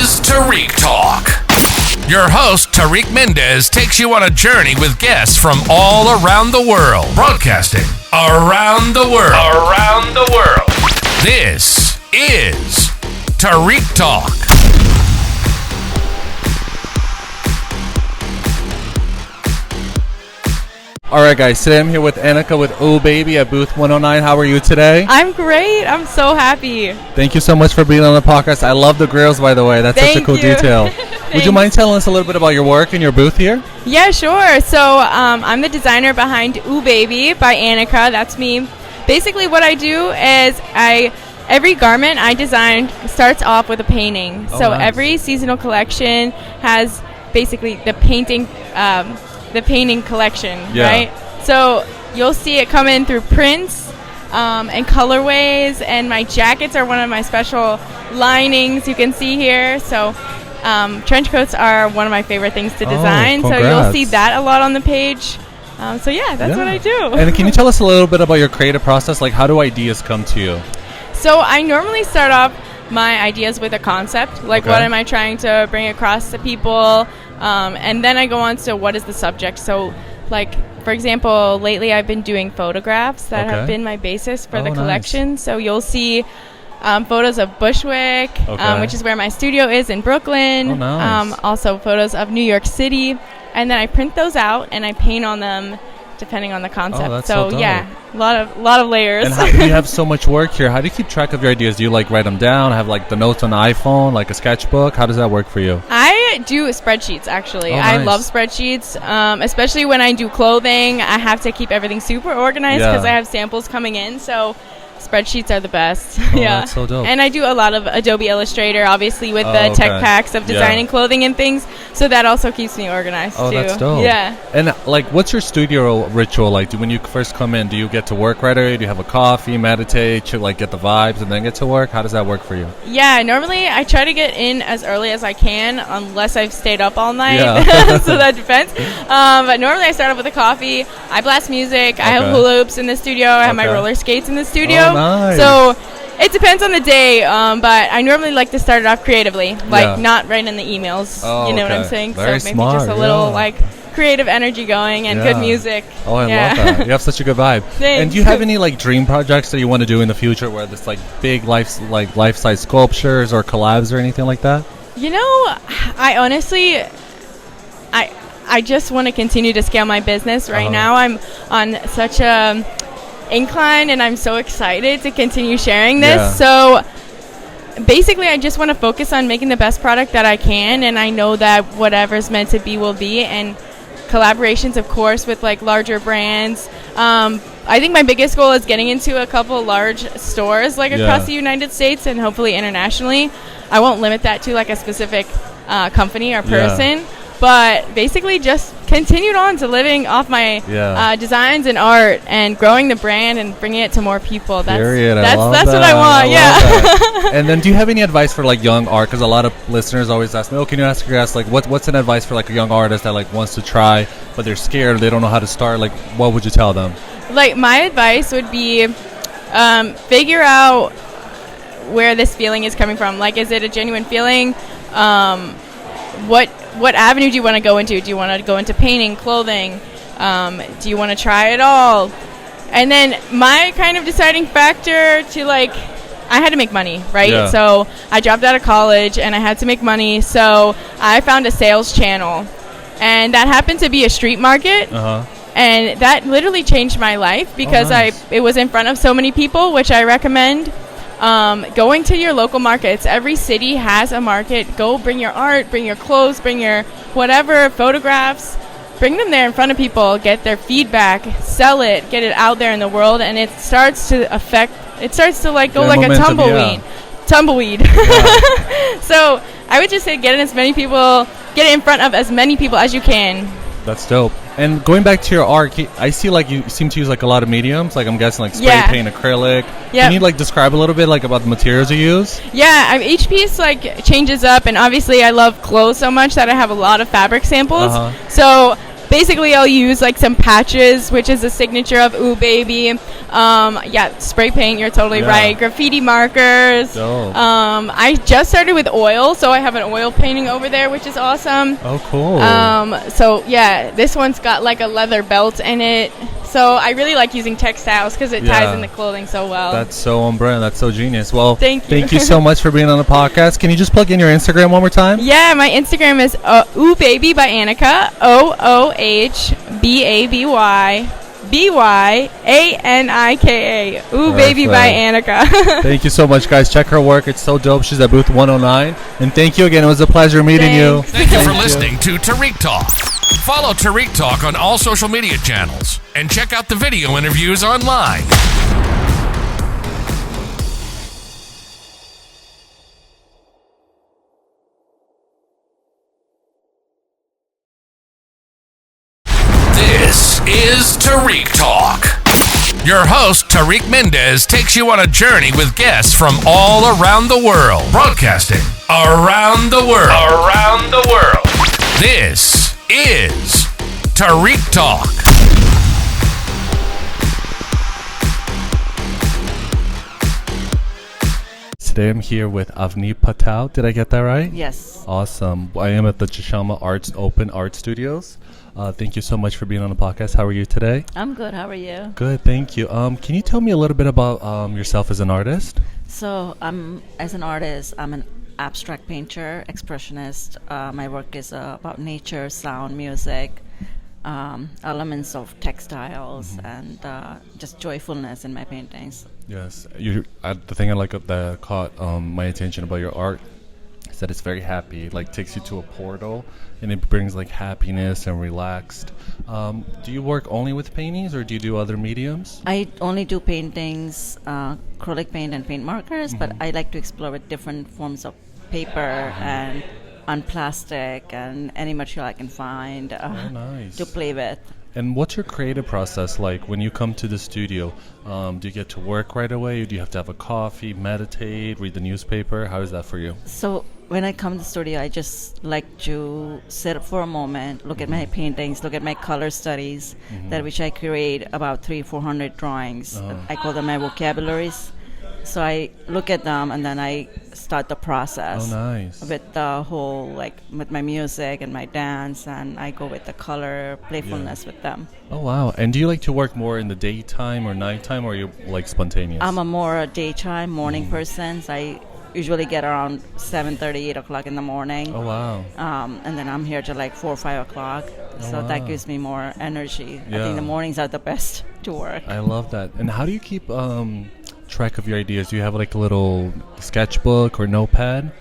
is Tarik Talk. Your host, Tarik Mendes, takes you on a journey with guests from all around the world. Broadcasting around the world. Around the world. This is Tarik Talk. Alright guys, today I'm here with Annika with Ooh Baby at booth 109. How are you today? I'm great. I'm so happy. Thank you so much for being on the podcast. I love the grills, by the way. That's such a cool detail. Would you mind telling us a little bit about your work and your booth here? Yeah, sure. So I'm the designer behind Ooh Baby by Annika. That's me. Basically what I do is every garment I design starts off with a painting. Oh, so nice. Every seasonal collection has basically the painting collection, right? So you'll see it come in through prints and colorways, and my jackets are one of my special linings you can see here. So trench coats are one of my favorite things to design. So you'll see that a lot on the page. That's what I do. And can you tell us a little bit about your creative process? Like, how do ideas come to you? So I normally start off my ideas with a concept, like what am I trying to bring across to people, and then I go on to what is the subject. So, like, for example, lately I've been doing photographs that have been my basis for the collection. Nice. So you'll see photos of Bushwick, which is where my studio is in Brooklyn. Oh, nice. Also photos of New York City, and then I print those out and I paint on them depending on the concept. That's so dope. yeah, a lot of layers. And how do you have so much work here? How do you keep track of your ideas? Do you like write them down, have like the notes on the iPhone, like a sketchbook? How does that work for you? I do spreadsheets, actually. Nice. I love spreadsheets, especially when I do clothing. I have to keep everything super organized because I have samples coming in. So spreadsheets are the best. That's so dope. And I do a lot of Adobe Illustrator, obviously, with the tech packs of designing clothing and things. So that also keeps me organized, too. That's dope. Yeah. And, like, what's your studio ritual like? When you first come in, do you get to work right away? Do you have a coffee, meditate, get the vibes, and then get to work? How does that work for you? Yeah, normally I try to get in as early as I can, unless I've stayed up all night. So that depends. But normally I start off with a coffee. I blast music. I have hula hoops in the studio. I have my roller skates in the studio. Oh, nice. So it depends on the day, but I normally like to start it off creatively, not right in the emails. You know what I'm saying? Very so maybe smart, just a little creative energy going and good music. Oh, I love that. You have such a good vibe. Thanks. And do you have any dream projects that you want to do in the future, where there's big life-size sculptures or collabs or anything like that? You know, I honestly, I just want to continue to scale my business. Right now I'm on such a incline, and I'm so excited to continue sharing this. So basically I just want to focus on making the best product that I can, and I know that whatever's meant to be will be, and collaborations, of course, with larger brands. I think my biggest goal is getting into a couple large stores across the United States and hopefully internationally. I won't limit that to a specific company or person. But basically just continued on to living off my designs and art and growing the brand and bringing it to more people. That's what I want. And then do you have any advice for young art? Because a lot of listeners always ask me, can you ask your guests, what's an advice for a young artist that wants to try, but they're scared, they don't know how to start? What would you tell them? My advice would be figure out where this feeling is coming from. Is it a genuine feeling? What avenue do you want to go into? Do you want to go into painting, clothing? Do you want to try it all? And then my kind of deciding factor to I had to make money, right? Yeah. So I dropped out of college and I had to make money. So I found a sales channel, and that happened to be a street market. And that literally changed my life because it was in front of so many people, which I recommend. Going to your local markets. Every city has a market. Go bring your art, bring your clothes, bring your whatever, photographs. Bring them there in front of people, get their feedback, sell it, get it out there in the world, and it starts to go like momentum, a tumbleweed. So I would just say get it in front of as many people as you can. That's dope. And going back to your art, I see you seem to use a lot of mediums. I'm guessing spray paint, acrylic. Can you describe a little bit about the materials you use? Yeah, each piece changes up, and obviously I love clothes so much that I have a lot of fabric samples. So basically I'll use like some patches, which is a signature of Ooh Baby. Spray paint, you're totally right. Graffiti markers. I just started with oil, so I have an oil painting over there, which is awesome. Oh, cool. This one's got like a leather belt in it. So I really like using textiles because it ties in the clothing so well. That's so on brand. That's so genius. Well, thank you so much for being on the podcast. Can you just plug in your Instagram one more time? Yeah, my Instagram is Ooh Baby by Annika. OOHBABYBYANIKA. Ooh Baby by Annika. Thank you so much, guys. Check her work. It's so dope. She's at booth 109. And thank you again. It was a pleasure meeting you. Thank you for listening to Tarik Talk. Follow Tarik Talk on all social media channels and check out the video interviews online. This is Tarik Talk. Your host, Tarik Mendes, takes you on a journey with guests from all around the world. Broadcasting around the world. Around the world. This is Tarik Talk. Today I'm here with Avni Patel. Did I get that right? Yes. Awesome. I am at the Chishama Arts Open Art Studios. Thank you so much for being on the podcast. How are you today? I'm good. How are you? Good, thank you. Can you tell me a little bit about yourself as an artist? So, as an artist, I'm an abstract painter, expressionist. My work is about nature, sound, music, elements of textiles, and just joyfulness in my paintings. Yes. The thing I like that caught my attention about your art is that it's very happy. It takes you to a portal, and it brings happiness and relaxed. Do you work only with paintings, or do you do other mediums? I only do paintings, acrylic paint and paint markers, but I like to explore with different forms of paper and on plastic and any material I can find to play with. And what's your creative process like when you come to the studio? Do you get to work right away, or do you have to have a coffee, meditate, read the newspaper? How is that for you? So when I come to the studio, I just like to sit for a moment, look at my paintings, look at my color studies, that which I create about 300-400 drawings. I call them my vocabularies. So I look at them and then I start the process. Oh, nice. With the whole, with my music and my dance, and I go with the color, playfulness with them. Oh, wow. And do you like to work more in the daytime or nighttime, or are you spontaneous? I'm a more daytime, morning person. So I usually get around 7:30, 8 o'clock in the morning. Oh, wow. And then I'm here till 4 or 5 o'clock. So that gives me more energy. I think the mornings are the best to work. I love that. And how do you keep track of your ideas? Do you have a little sketchbook or notepad?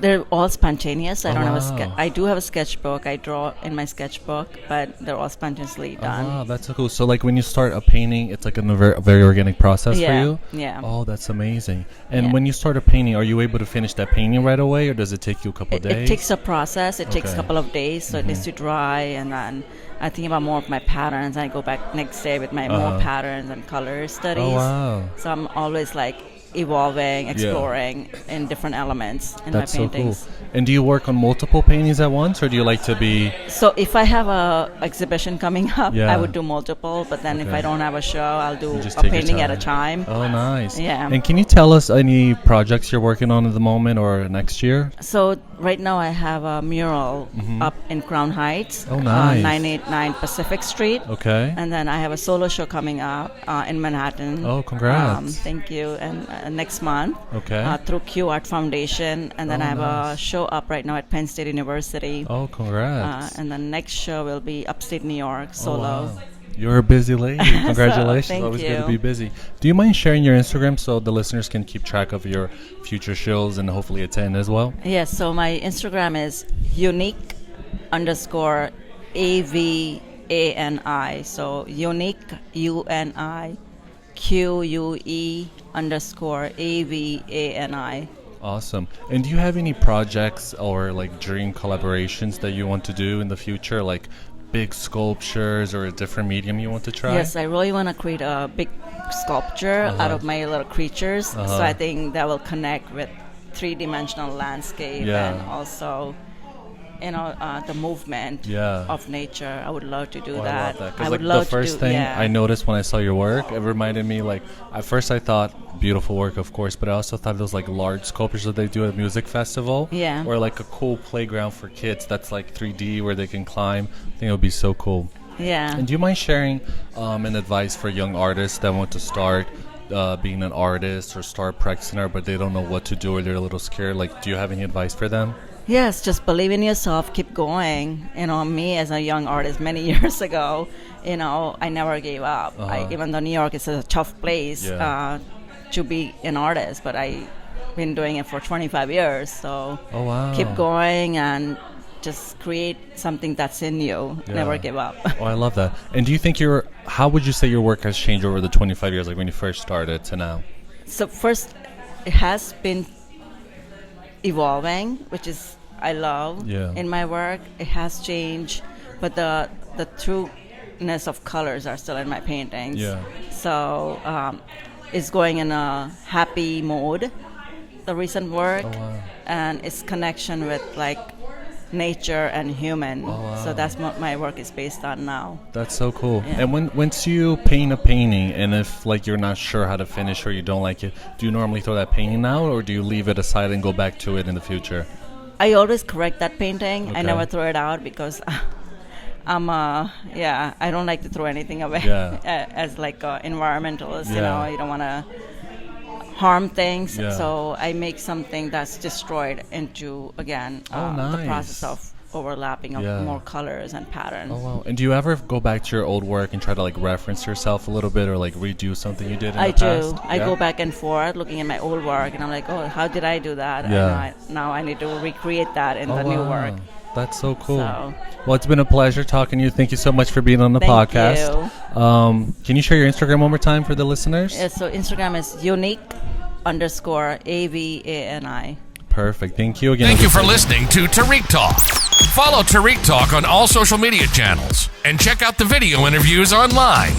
They're all spontaneous. I don't have I do have a sketchbook. I draw in my sketchbook, but they're all spontaneously done. Wow, that's so cool. So when you start a painting, it's a very organic process for you? Yeah. Oh, that's amazing. And when you start a painting, are you able to finish that painting right away, or does it take you a couple of days? It takes a process. It takes a couple of days, so it needs to dry, and then I think about more of my patterns. I go back next day with my more patterns and color studies. Oh, wow. So I'm always evolving, exploring in different elements in my paintings. So cool. And do you work on multiple paintings at once, or do you like to be... So if I have a exhibition coming up, I would do multiple, but then if I don't have a show, I'll do a painting at a time. Oh, nice. Yeah. And can you tell us any projects you're working on at the moment or next year? So right now I have a mural up in Crown Heights. Oh, nice. 989 Pacific Street. Okay. And then I have a solo show coming up in Manhattan. Oh, congrats. Thank you. And next month. Okay. Through Q Art Foundation. And then I have a show up right now at Penn State University. Oh, congrats. And the next show will be upstate New York, solo. Oh, wow. You're a busy lady. Congratulations. Thank Always you. good to be busy. Do you mind sharing your Instagram so the listeners can keep track of your future shows and hopefully attend as well? Yes, so my Instagram is unique_AVANI. So unique, UNIQUE_AVANI. Awesome. And do you have any projects or dream collaborations that you want to do in the future, big sculptures or a different medium you want to try? Yes, I really want to create a big sculpture out of my little creatures. So I think that will connect with three-dimensional landscape and also the movement of nature. I would love to do that. I love that. 'Cause, I would like, love the first to do, thing I noticed when I saw your work, it reminded me, like, at first I thought beautiful work, of course, but I also thought those like large sculptures that they do at a music festival, or like a cool playground for kids that's like 3D where they can climb. I think it would be so cool. Yeah. And do you mind sharing an advice for young artists that want to start being an artist or start practicing art, but they don't know what to do or they're a little scared? Like, do you have any advice for them? Yes, just believe in yourself, keep going. Me as a young artist many years ago, I never gave up. Even though New York is a tough place to be an artist, but I've been doing it for 25 years. So keep going and just create something that's in you. Never give up. Oh, I love that. And do you think how would you say your work has changed over the 25 years, like when you first started to now? So first, it has been evolving, which is I love in my work. It has changed, but the trueness of colors are still in my paintings. So it's going in a happy mode, the recent work, and its connection with like nature and human. So that's what my work is based on now. That's so cool. And once you paint a painting, and if like you're not sure how to finish or you don't like it, do you normally throw that painting out, or do you leave it aside and go back to it in the future? I always correct that painting. I never throw it out because I don't like to throw anything away as like an environmentalist. You don't want to harm things, so I make something that's destroyed into again the process of overlapping of more colors and patterns. Oh wow! And do you ever go back to your old work and try to like reference yourself a little bit, or like redo something you did in the past? I go back and forth looking at my old work, and I'm like, oh, how did I do that? And now I need to recreate that in the new work. That's so cool. Well, it's been a pleasure talking to you. Thank you so much for being on the podcast. Can you share your Instagram one more time for the listeners? So Instagram is unique_AVANI. Perfect. Thank you again. Thank you for listening to Tarik Talk. Follow Tarik Talk on all social media channels and check out the video interviews online.